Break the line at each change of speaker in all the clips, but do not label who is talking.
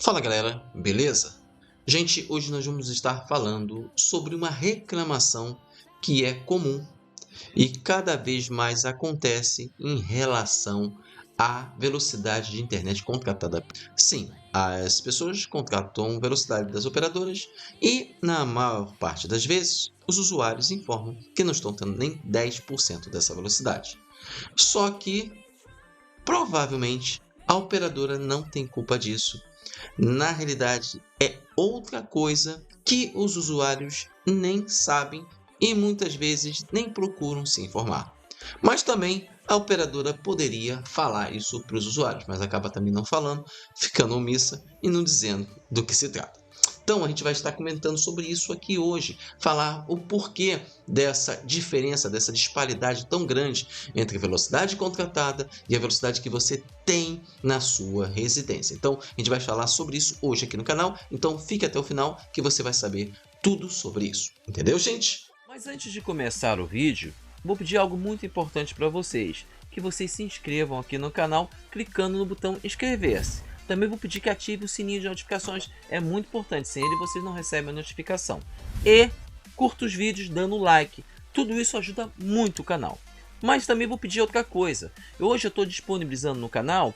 Fala galera, beleza? Gente, hoje nós vamos estar falando sobre uma reclamação que é comum e cada vez mais acontece em relação à velocidade de internet contratada. Sim, as pessoas contratam velocidade das operadoras e, na maior parte das vezes, os usuários informam que não estão tendo nem 10% dessa velocidade. Só que, provavelmente, a operadora não tem culpa disso. Na realidade, é outra coisa que os usuários nem sabem e muitas vezes nem procuram se informar. Mas também a operadora poderia falar isso para os usuários, mas acaba também não falando, ficando omissa e não dizendo do que se trata. Então a gente vai estar comentando sobre isso aqui hoje, falar o porquê dessa diferença, dessa disparidade tão grande entre a velocidade contratada e a velocidade que você tem na sua residência. Então a gente vai falar sobre isso hoje aqui no canal, então fique até o final que você vai saber tudo sobre isso. Entendeu, gente?
Mas antes de começar o vídeo, vou pedir algo muito importante para vocês, que vocês se inscrevam aqui no canal clicando no botão inscrever-se. Também vou pedir que ative o sininho de notificações, é muito importante, sem ele vocês não recebem a notificação. E curta os vídeos dando like, tudo isso ajuda muito o canal. Mas também vou pedir outra coisa, hoje eu estou disponibilizando no canal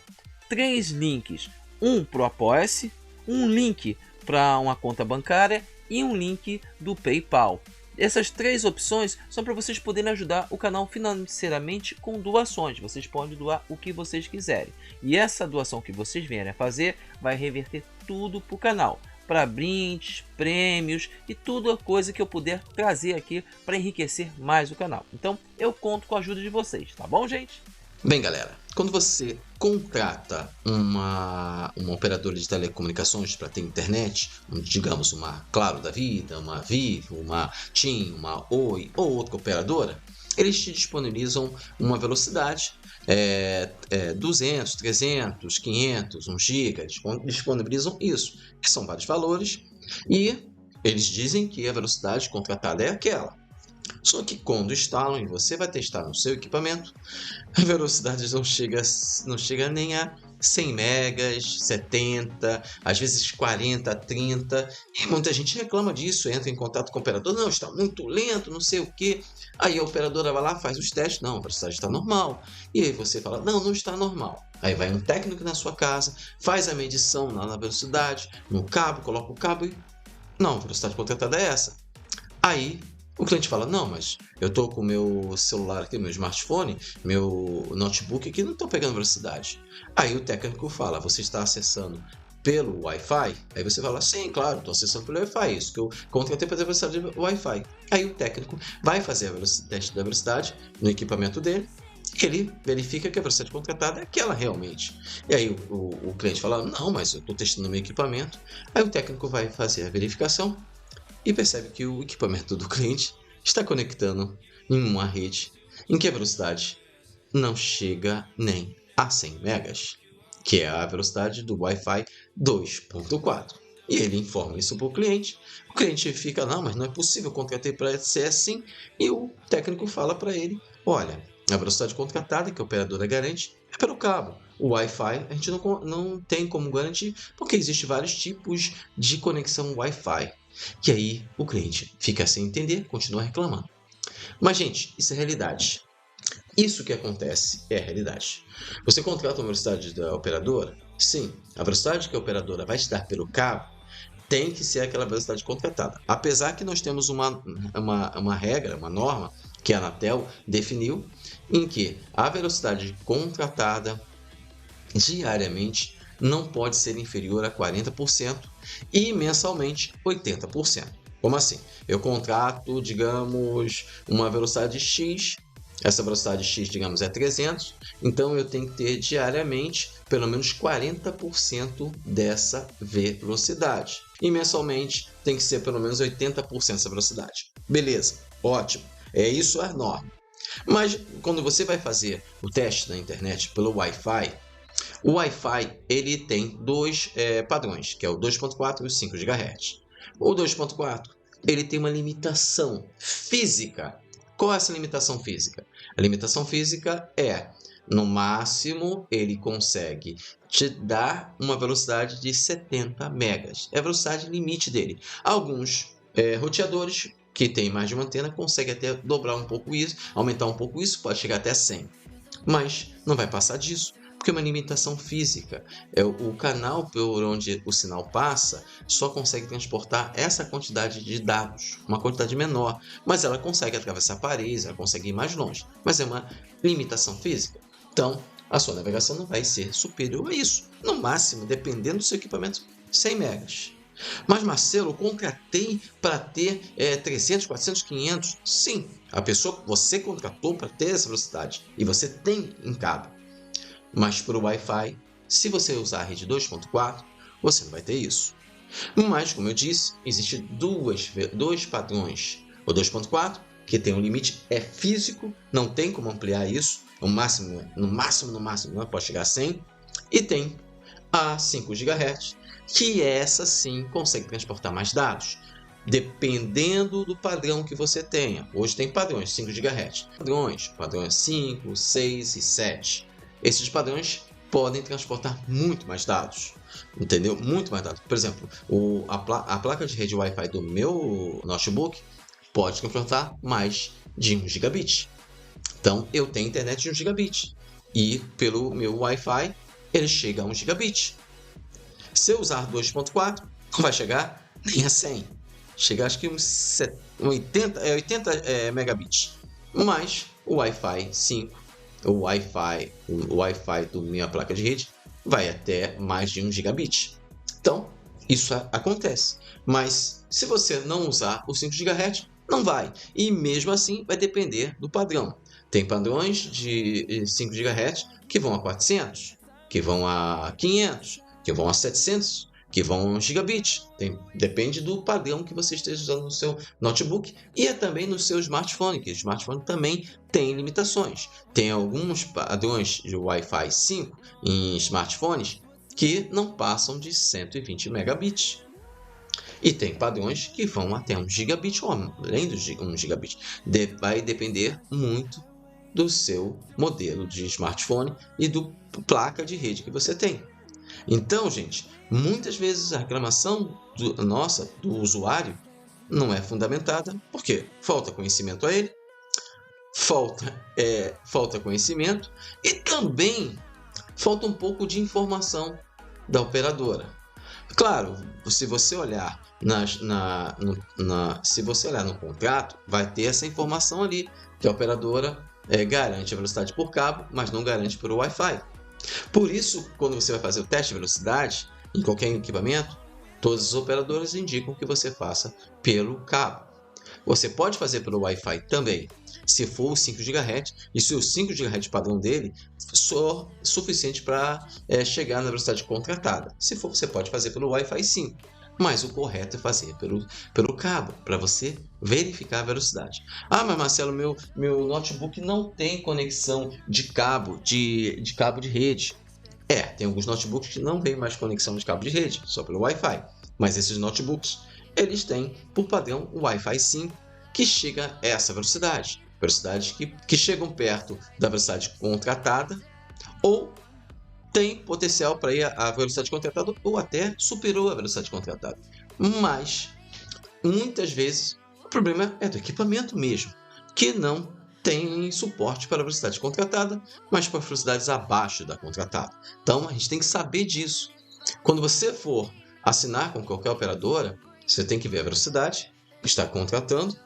3 links, um para o Apoia-se, um link para uma conta bancária e um link do PayPal. Essas 3 opções são para vocês poderem ajudar o canal financeiramente com doações. Vocês podem doar o que vocês quiserem. E essa doação que vocês vierem a fazer vai reverter tudo para o canal. Para brindes, prêmios e toda coisa que eu puder trazer aqui para enriquecer mais o canal. Então eu conto com a ajuda de vocês, tá bom, gente?
Bem, galera, quando você contrata uma operadora de telecomunicações para ter internet, digamos uma Claro da vida, uma Vivo, uma TIM, uma Oi ou outra operadora, eles te disponibilizam uma velocidade 200, 300, 500, 1 GB, disponibilizam isso, que são vários valores, e eles dizem que a velocidade contratada é aquela. Só que quando instalam e você vai testar no seu equipamento, a velocidade não chega nem a 100 megas, 70, às vezes 40, 30. E muita gente reclama disso, entra em contato com o operador, não, está muito lento, não sei o que. Aí a operadora vai lá, faz os testes, não, a velocidade está normal. E aí você fala, não, não está normal. Aí vai um técnico na sua casa, faz a medição lá na velocidade, no cabo, coloca o cabo e... não, a velocidade contratada é essa. Aí o cliente fala, não, mas eu estou com o meu celular aqui, meu smartphone, meu notebook aqui, não estou pegando velocidade. Aí o técnico fala, você está acessando pelo Wi-Fi? Aí você fala, sim, claro, estou acessando pelo Wi-Fi, isso que eu contratei para ter velocidade do Wi-Fi. Aí o técnico vai fazer o teste da velocidade no equipamento dele, ele verifica que a velocidade contratada é aquela realmente. E aí o cliente fala, não, mas eu estou testando no meu equipamento. Aí o técnico vai fazer a verificação e percebe que o equipamento do cliente está conectando em uma rede em que a velocidade não chega nem a 100 megas, que é a velocidade do Wi-Fi 2.4. E ele informa isso para o cliente fica, não, mas não é possível, eu contratei para ser assim, e o técnico fala para ele, olha, a velocidade contratada que a operadora garante é pelo cabo. O Wi-Fi a gente não tem como garantir, porque existem vários tipos de conexão Wi-Fi. E aí o cliente fica sem entender, continua reclamando. Mas, gente, isso é realidade. Isso que acontece é a realidade. Você contrata uma velocidade da operadora? Sim, a velocidade que a operadora vai te dar pelo cabo tem que ser aquela velocidade contratada. Apesar que nós temos uma regra, uma norma, que a Anatel definiu, em que a velocidade contratada diariamente não pode ser inferior a 40% e mensalmente 80%. Como assim? Eu contrato, digamos, uma velocidade X, essa velocidade X, digamos, é 300, então eu tenho que ter diariamente pelo menos 40% dessa velocidade. E mensalmente tem que ser pelo menos 80% dessa velocidade. Beleza, ótimo, é isso a norma. Mas quando você vai fazer o teste na internet pelo Wi-Fi, o Wi-Fi ele tem dois padrões, que é o 2.4 e o 5 GHz. O 2.4 ele tem uma limitação física. Qual é essa limitação física? A limitação física é, no máximo, ele consegue te dar uma velocidade de 70 megas. É a velocidade limite dele. Alguns roteadores que tem mais de uma antena conseguem até dobrar um pouco isso, aumentar um pouco isso, pode chegar até 100. Mas não vai passar disso, porque é uma limitação física. O canal por onde o sinal passa só consegue transportar essa quantidade de dados, uma quantidade menor, mas ela consegue atravessar paredes, ela consegue ir mais longe, mas é uma limitação física. Então, a sua navegação não vai ser superior a isso, no máximo, dependendo do seu equipamento, 100 megas. Mas, Marcelo, eu contratei para ter 300, 400, 500. Sim, você contratou para ter essa velocidade e você tem em cabo. Mas para o Wi-Fi, se você usar a rede 2.4, você não vai ter isso. Mas, como eu disse, existem dois padrões. O 2.4, que tem um limite, é físico, não tem como ampliar isso. No máximo, não pode chegar a 100. E tem a 5 GHz, que essa sim consegue transportar mais dados, dependendo do padrão que você tenha. Hoje tem padrões 5 GHz, padrões 5, 6 e 7. Esses padrões podem transportar muito mais dados, entendeu? Muito mais dados. Por exemplo, a placa de rede Wi-Fi do meu notebook pode transportar mais de 1 gigabit. Então, eu tenho internet de 1 gigabit e pelo meu Wi-Fi ele chega a 1 gigabit. Se eu usar 2.4, não vai chegar nem a 100. Chega acho que uns 80 megabits. Mas o Wi-Fi 5, o Wi-Fi da minha placa de rede vai até mais de 1 gigabit. Então, isso acontece. Mas se você não usar o 5 GHz, não vai. E mesmo assim, vai depender do padrão. Tem padrões de 5 GHz que vão a 400, que vão a 500, que vão a 700, que vão a 1 gigabit. Depende do padrão que você esteja usando no seu notebook e também no seu smartphone, que o smartphone também tem limitações. Tem alguns padrões de Wi-Fi 5 em smartphones que não passam de 120 megabits. E tem padrões que vão até 1 gigabit ou além de 1 gigabit. Vai depender muito do seu modelo de smartphone e do placa de rede que você tem. Então, gente, muitas vezes a reclamação do usuário não é fundamentada, porque falta conhecimento a ele, falta conhecimento e também falta um pouco de informação da operadora. Claro, se você olhar se você olhar no contrato, vai ter essa informação ali, que a operadora garante a velocidade por cabo, mas não garante por Wi-Fi. Por isso, quando você vai fazer o teste de velocidade em qualquer equipamento, todas as operadoras indicam que você faça pelo cabo. Você pode fazer pelo Wi-Fi também, se for o 5 GHz, e se o 5 GHz padrão dele for suficiente para chegar na velocidade contratada. Se for, você pode fazer pelo Wi-Fi 5. Mas o correto é fazer pelo cabo, para você verificar a velocidade. Ah, mas Marcelo, meu notebook não tem conexão de cabo de rede. Tem alguns notebooks que não tem mais conexão de cabo de rede, só pelo Wi-Fi. Mas esses notebooks, eles têm por padrão o Wi-Fi 5, que chega a essa velocidade. Velocidades que chegam perto da velocidade contratada ou tem potencial para ir à velocidade contratada ou até superou a velocidade contratada. Mas, muitas vezes, o problema é do equipamento mesmo, que não tem suporte para a velocidade contratada, mas para velocidades abaixo da contratada. Então, a gente tem que saber disso. Quando você for assinar com qualquer operadora, você tem que ver a velocidade que está contratando,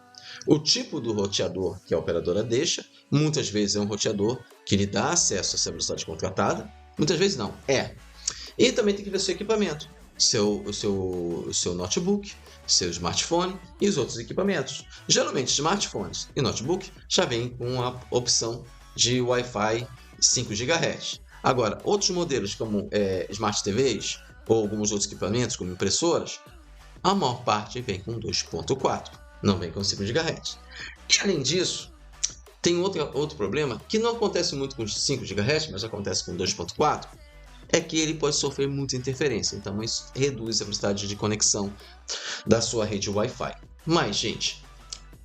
o tipo do roteador que a operadora deixa. Muitas vezes é um roteador que lhe dá acesso a essa velocidade contratada, muitas vezes não, E também tem que ver seu equipamento, seu notebook, seu smartphone e os outros equipamentos. Geralmente, smartphones e notebook já vêm com a opção de Wi-Fi 5 GHz. Agora, outros modelos como Smart TVs ou alguns outros equipamentos como impressoras, a maior parte vem com 2.4, não vem com 5 GHz. E além disso, tem outro problema que não acontece muito com 5 GHz, mas acontece com 2.4, é que ele pode sofrer muita interferência. Então isso reduz a velocidade de conexão da sua rede Wi-Fi. Mas, gente,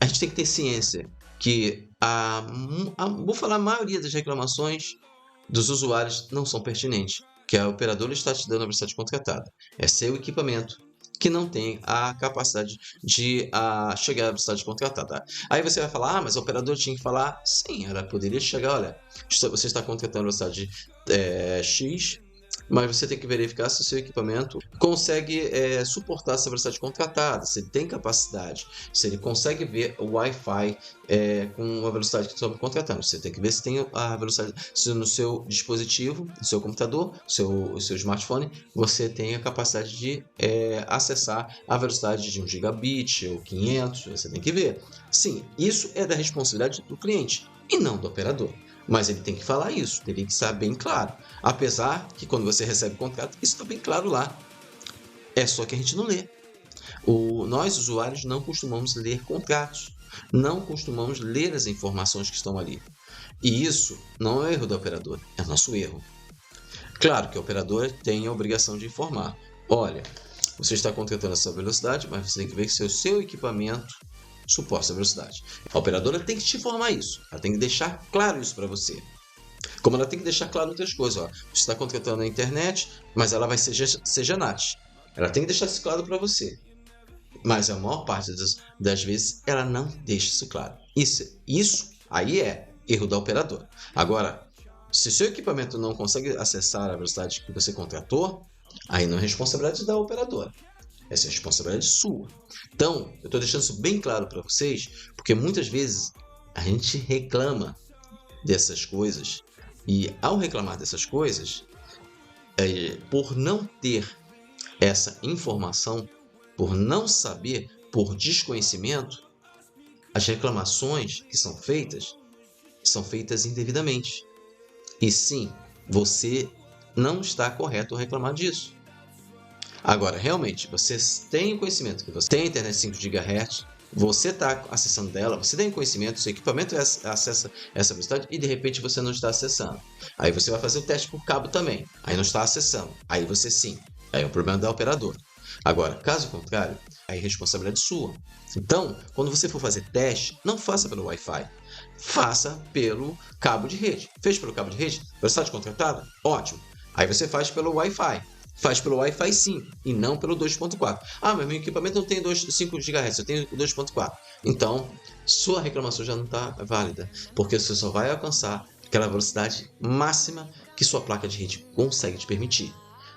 a gente tem que ter ciência que vou falar, a maioria das reclamações dos usuários não são pertinentes, que a operadora está te dando a velocidade contratada. É seu equipamento que não tem a capacidade de chegar à velocidade contratada. Aí você vai falar, mas a operadora tinha que falar, sim, ela poderia chegar, olha, você está contratando a velocidade X, mas você tem que verificar se o seu equipamento consegue suportar essa velocidade contratada, se ele tem capacidade, se ele consegue ver o Wi-Fi com a velocidade que estamos contratando. Você tem que ver se tem a velocidade, se no seu dispositivo, no seu computador, o seu smartphone, você tem a capacidade de acessar a velocidade de 1 gigabit ou 500, você tem que ver. Sim, isso é da responsabilidade do cliente e não do operador. Mas ele tem que falar isso, ele tem que estar bem claro. Apesar que quando você recebe o contrato, isso está bem claro lá. É só que a gente não lê. Nós, usuários, não costumamos ler contratos. Não costumamos ler as informações que estão ali. E isso não é erro da operadora, é nosso erro. Claro que a operadora tem a obrigação de informar. Olha, você está contratando essa velocidade, mas você tem que ver que o seu equipamento suporta essa velocidade. A operadora tem que te informar isso. Ela tem que deixar claro isso para você. Como ela tem que deixar claro outras coisas. Ó, você está contratando a internet, mas ela vai ser GNAT. Ela tem que deixar isso claro para você. Mas a maior parte das vezes ela não deixa isso claro. Isso aí é erro da operadora. Agora, se o seu equipamento não consegue acessar a velocidade que você contratou, aí não é responsabilidade da operadora. Essa é a responsabilidade sua. Então, eu estou deixando isso bem claro para vocês, porque muitas vezes a gente reclama dessas coisas, e ao reclamar dessas coisas, por não ter essa informação, por não saber, por desconhecimento, as reclamações que são feitas indevidamente. E sim, você não está correto ao reclamar disso. Agora, realmente, você tem o conhecimento que você tem a internet 5 GHz, você está acessando dela, você tem conhecimento, seu equipamento acessa essa velocidade e de repente você não está acessando. Aí você vai fazer o teste por cabo também, aí não está acessando, aí você sim, aí é o problema da operadora. Agora, caso contrário, aí é responsabilidade sua. Então, quando você for fazer teste, não faça pelo Wi-Fi, faça pelo cabo de rede. Fez pelo cabo de rede? Velocidade contratada? Ótimo. Aí você faz pelo Wi-Fi. Faz pelo Wi-Fi 5 e não pelo 2.4. Ah, mas meu equipamento não tem 5 GHz, eu tenho 2.4. Então, sua reclamação já não está válida, porque você só vai alcançar aquela velocidade máxima que sua placa de rede consegue te permitir.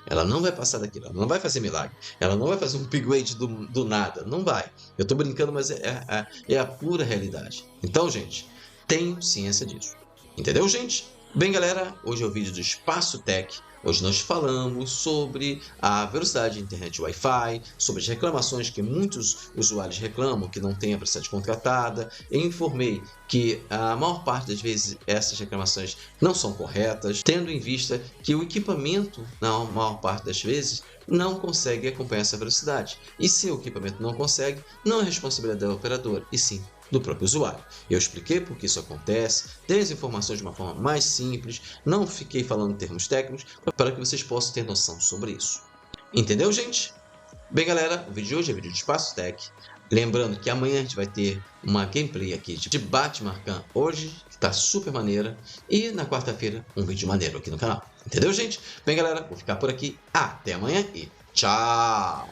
Ela não vai passar daquilo, ela não vai fazer milagre, ela não vai fazer um upgrade do nada, não vai. Eu estou brincando, mas é a pura realidade. Então, gente, tenham ciência disso. Entendeu, gente? Bem, galera, hoje é o vídeo do Espaço Tech. Hoje nós falamos sobre a velocidade de internet Wi-Fi, sobre as reclamações que muitos usuários reclamam que não tem a velocidade contratada. Eu informei que a maior parte das vezes essas reclamações não são corretas, tendo em vista que o equipamento, na maior parte das vezes, não consegue acompanhar essa velocidade. E se o equipamento não consegue, não é responsabilidade da operadora, e sim do próprio usuário. Eu expliquei por que isso acontece, dei as informações de uma forma mais simples, não fiquei falando em termos técnicos, para que vocês possam ter noção sobre isso. Entendeu, gente? Bem, galera, o vídeo de hoje é vídeo de Espaço Tech. Lembrando que amanhã a gente vai ter uma gameplay aqui de Batman Arkham hoje, que está super maneira, e na quarta-feira um vídeo maneiro aqui no canal. Entendeu, gente? Bem, galera, vou ficar por aqui. Até amanhã e tchau!